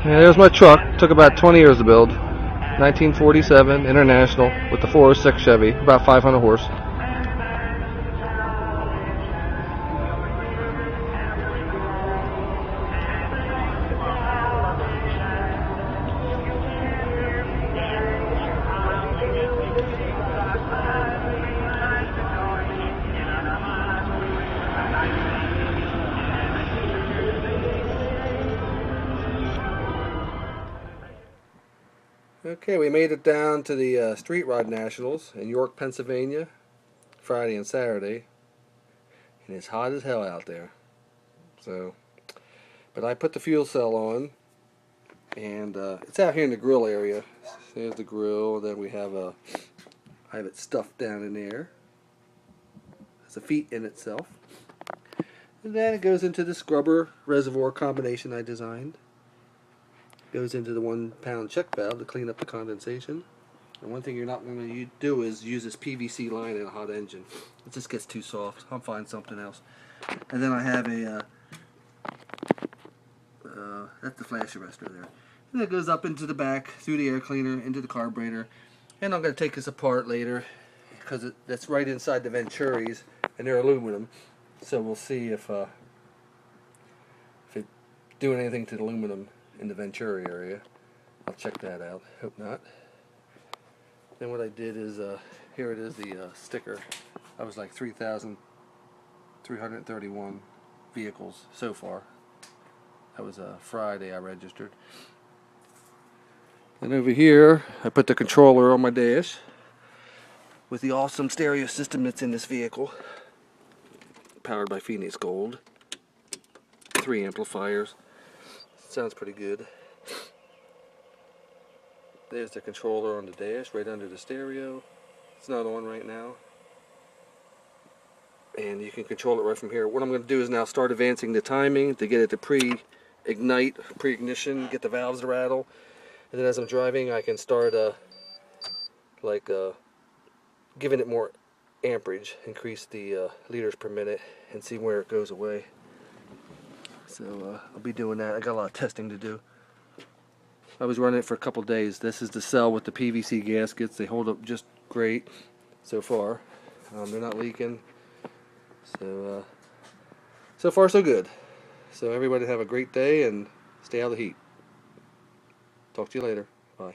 Yeah, there's my truck. Took about 20 years to build. 1947 International with the 406 Chevy, about 500 horse. Okay, we made it down to the Street Rod Nationals in York, Pennsylvania, Friday and Saturday, and it's hot as hell out there. So, but I put the fuel cell on, and it's out here in the grill area. There's the grill. Then we have I have it stuffed down in there. It's a feet in itself, and then it goes into the scrubber reservoir combination I designed. Goes into the 1 pound check valve to clean up the condensation. And one thing you're not going to do is use this PVC line in a hot engine. It just gets too soft. I'll find something else. And then I have a that's the flash arrestor there. And it goes up into the back through the air cleaner into the carburetor. And I'm going to take this apart later because that's right inside the Venturis and they're aluminum. So we'll see if it doing anything to the aluminum in the Venturi area. I'll check that out. Hope not. Then what I did is, here it is, the sticker. I was like 3,331 vehicles so far. That was Friday I registered. And over here, I put the controller on my dash with the awesome stereo system that's in this vehicle. Powered by Phoenix Gold. 3 amplifiers. Sounds pretty good. There's the controller on the dash right under the stereo. It's not on right now. And you can control it right from here. What I'm going to do is now start advancing the timing to get it to pre-ignite, pre-ignition, get the valves to rattle. And then as I'm driving I can start giving it more amperage, increase the liters per minute and see where it goes away. So I'll be doing that. I got a lot of testing to do. I was running it for a couple days. This is the cell with the PVC gaskets. They hold up just great so far. They're not leaking. So so far so good. So everybody have a great day and stay out of the heat. Talk to you later. Bye.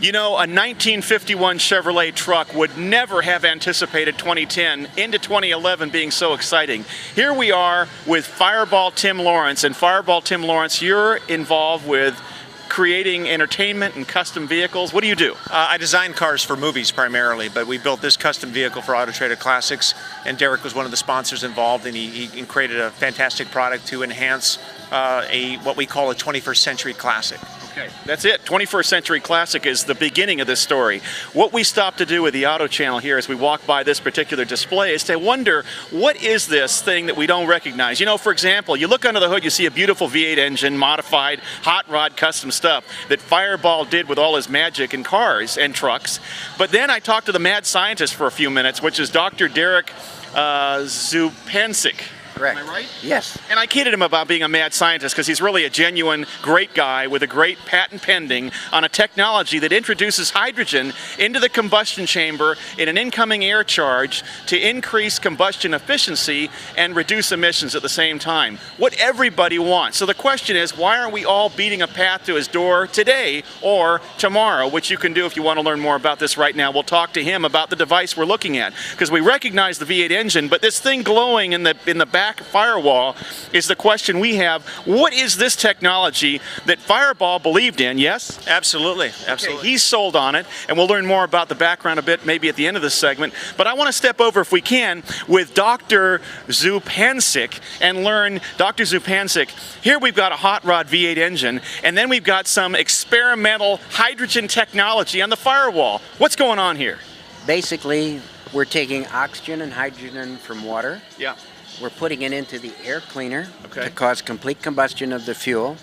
You know, a 1951 Chevrolet truck would never have anticipated 2010 into 2011 being so exciting. Here we are with Fireball Tim Lawrence. And Fireball Tim Lawrence, you're involved with creating entertainment and custom vehicles. What do you do? I design cars for movies primarily, but we built this custom vehicle for Auto Trader Classics, and Derek was one of the sponsors involved, and he created a fantastic product to enhance what we call a 21st century classic. Okay, that's it. 21st Century Classic is the beginning of this story. What we stopped to do with the Auto Channel here as we walk by this particular display is to wonder, what is this thing that we don't recognize? You know, for example, you look under the hood, you see a beautiful V8 engine, modified, hot rod, custom stuff that Fireball did with all his magic in cars and trucks. But then I talked to the mad scientist for a few minutes, which is Dr. Derek Zupancic. Correct. Am I right? Yes. And I kidded him about being a mad scientist because he's really a genuine, great guy with a great patent pending on a technology that introduces hydrogen into the combustion chamber in an incoming air charge to increase combustion efficiency and reduce emissions at the same time. What everybody wants. So the question is, why aren't we all beating a path to his door today or tomorrow, which you can do if you want to learn more about this right now. We'll talk to him about the device we're looking at because we recognize the V8 engine, but this thing glowing in the back firewall is the question we have. What is this technology that Fireball believed in? Yes? Absolutely. Absolutely. Okay, he's sold on it, and we'll learn more about the background a bit maybe at the end of this segment. But I want to step over, if we can, with Dr. Zupancic and learn, Dr. Zupancic, here we've got a hot rod V8 engine, and then we've got some experimental hydrogen technology on the firewall. What's going on here? Basically, we're taking oxygen and hydrogen from water. Yeah. We're putting it into the air cleaner Okay. to cause complete combustion of the fuel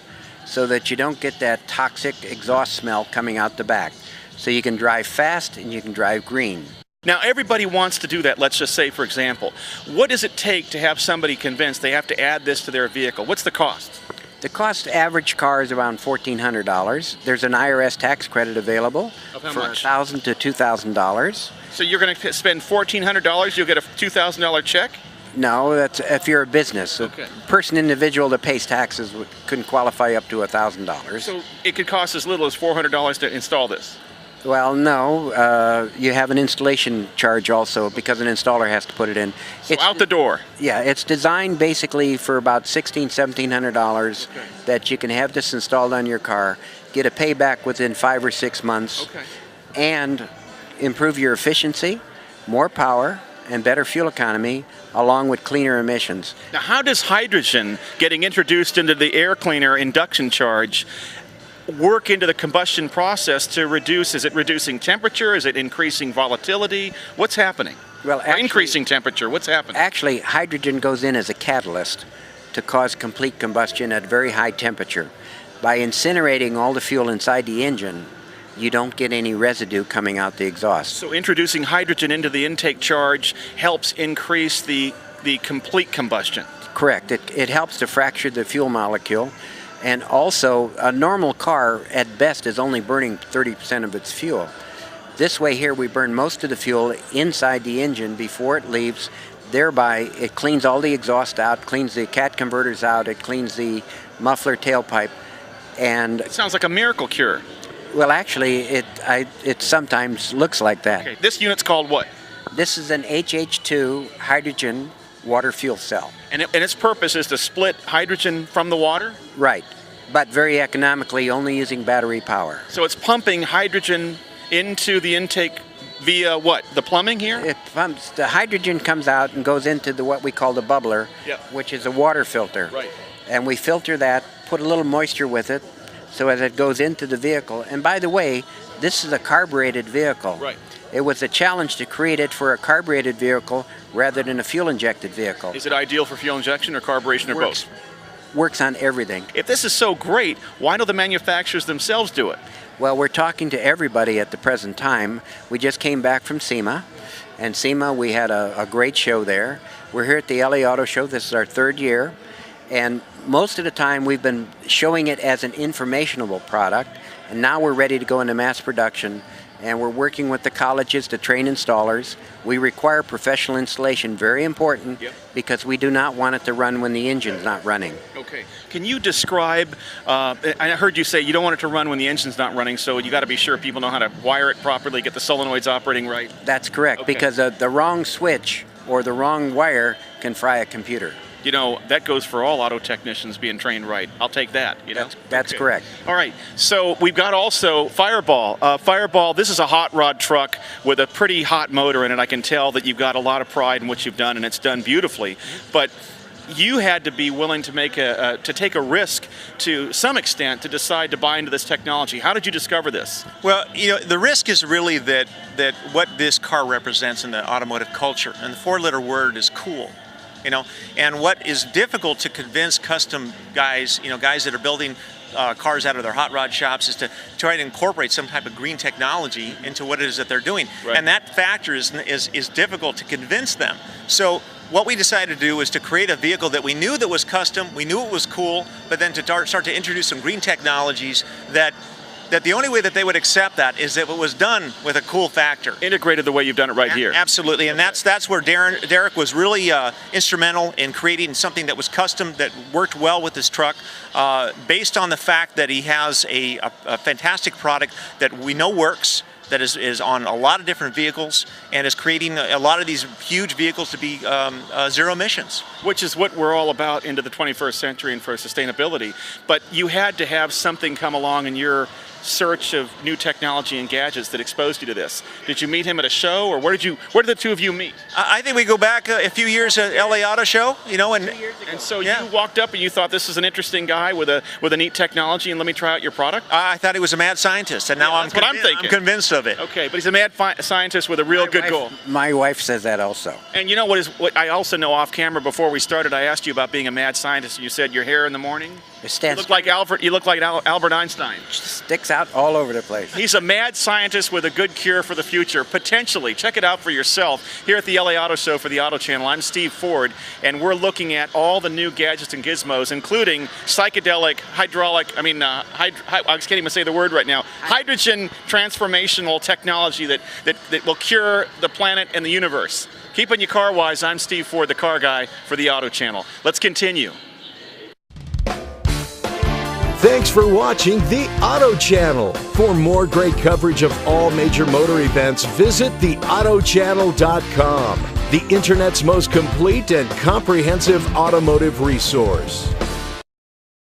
so that you don't get that toxic exhaust smell coming out the back. So you can drive fast and you can drive green. Now, everybody wants to do that. Let's just say, for example, what does it take to have somebody convinced they have to add this to their vehicle? What's the cost? The cost average car is around $1,400. There's an IRS tax credit available Of how for much? $1,000 to $2,000. So you're going to spend $1,400, you'll get a $2,000 check? No, that's if you're a business. Okay. A person individual that pays taxes couldn't qualify up to $1,000. So it could cost as little as $400 to install this. Well, no, you have an installation charge also because an installer has to put it in. So out the door. Yeah, it's designed basically for about $1,700 Okay. that you can have this installed on your car, get a payback within 5 or 6 months, Okay. and improve your efficiency, more power, and better fuel economy, along with cleaner emissions. Now, how does hydrogen getting introduced into the air cleaner induction charge work into the combustion process to reduce? Is it reducing temperature? Is it increasing volatility? What's happening? Well, Or increasing temperature? What's happening? Actually, hydrogen goes in as a catalyst to cause complete combustion at very high temperature. By incinerating all the fuel inside the engine, you don't get any residue coming out the exhaust. So introducing hydrogen into the intake charge helps increase the complete combustion. Correct. It helps to fracture the fuel molecule. And also, a normal car, at best, is only burning 30% of its fuel. This way here, we burn most of the fuel inside the engine before it leaves. Thereby, it cleans all the exhaust out, cleans the cat converters out, it cleans the muffler tailpipe. And, It sounds like a miracle cure. well, actually, it sometimes looks like that. Okay, this unit's called what? This is an HH2 hydrogen water fuel cell. And its purpose is to split hydrogen from the water? Right, but very economically, only using battery power. So it's pumping hydrogen into the intake via what? The plumbing here? It pumps, the hydrogen comes out and goes into what we call the bubbler, Yep. which is a water filter. Right. And we filter that, put a little moisture with it, so as it goes into the vehicle. And by the way, this is a carbureted vehicle. Right. It was a challenge to create it for a carbureted vehicle rather than a fuel-injected vehicle. Is it ideal for fuel injection or carburation or both? Works on everything. If this is so great, why don't the manufacturers themselves do it? Well, we're talking to everybody at the present time. We just came back from SEMA, and SEMA, we had a great show there. We're here at the LA Auto Show. This is our 3rd year, and most of the time we've been showing it as an informational product, and now we're ready to go into mass production, and we're working with the colleges to train installers. We require professional installation, very important, Yep. because we do not want it to run when the engine's not running. Okay. Can you describe, I heard you say you don't want it to run when the engine's not running, so you got to be sure people know how to wire it properly, get the solenoids operating right. That's correct, Okay. because the wrong switch or the wrong wire can fry a computer. You know, that goes for all auto technicians being trained right. I'll take that, you know? That's Okay. correct. All right, so we've got also Fireball. Fireball, this is a hot rod truck with a pretty hot motor in it. I can tell that you've got a lot of pride in what you've done, and it's done beautifully. But you had to be willing to make to take a risk to some extent to decide to buy into this technology. How did you discover this? Well, you know, the risk is really that what this car represents in the automotive culture, and the 4-letter word is cool. You know, and what is difficult to convince custom guys, you know, guys that are building cars out of their hot rod shops, is to try to incorporate some type of green technology into what it is that they're doing. Right. And that factor is difficult to convince them. So what we decided to do was to create a vehicle that we knew that was custom, we knew it was cool, but then to start to introduce some green technologies that the only way that they would accept that is if it was done with a cool factor. Integrated the way you've done it right here. Absolutely, and that's where Derek was really instrumental in creating something that was custom, that worked well with this truck, based on the fact that he has a fantastic product that we know works, that is on a lot of different vehicles, and is creating a lot of these huge vehicles to be zero emissions. Which is what we're all about into the 21st century and for sustainability. But you had to have something come along in your search of new technology and gadgets that exposed you to this. Did you meet him at a show, or where did the two of you meet? I think we go back a few years at LA Auto Show, you know, and So yeah. you walked up and you thought this is an interesting guy with a neat technology, and let me try out your product? I thought he was a mad scientist, and now that's what I'm thinking. I'm convinced of it. Okay, but he's a mad scientist with a real good goal. My wife says that also. And you know what I also know off camera before we started, I asked you about being a mad scientist, and you said your hair in the morning? It stands. You look like Albert Einstein. Sticks out all over the place. He's a mad scientist with a good cure for the future, potentially. Check it out for yourself. Here at the LA Auto Show for the Auto Channel, I'm Steve Ford, and we're looking at all the new gadgets and gizmos, including psychedelic, I can't even say the word right now, hydrogen transformational technology that will cure the planet and the universe. Keeping you car wise, I'm Steve Ford, the car guy for the Auto Channel. Let's continue. Thanks for watching the Auto Channel. For more great coverage of all major motor events, visit theautochannel.com, the internet's most complete and comprehensive automotive resource.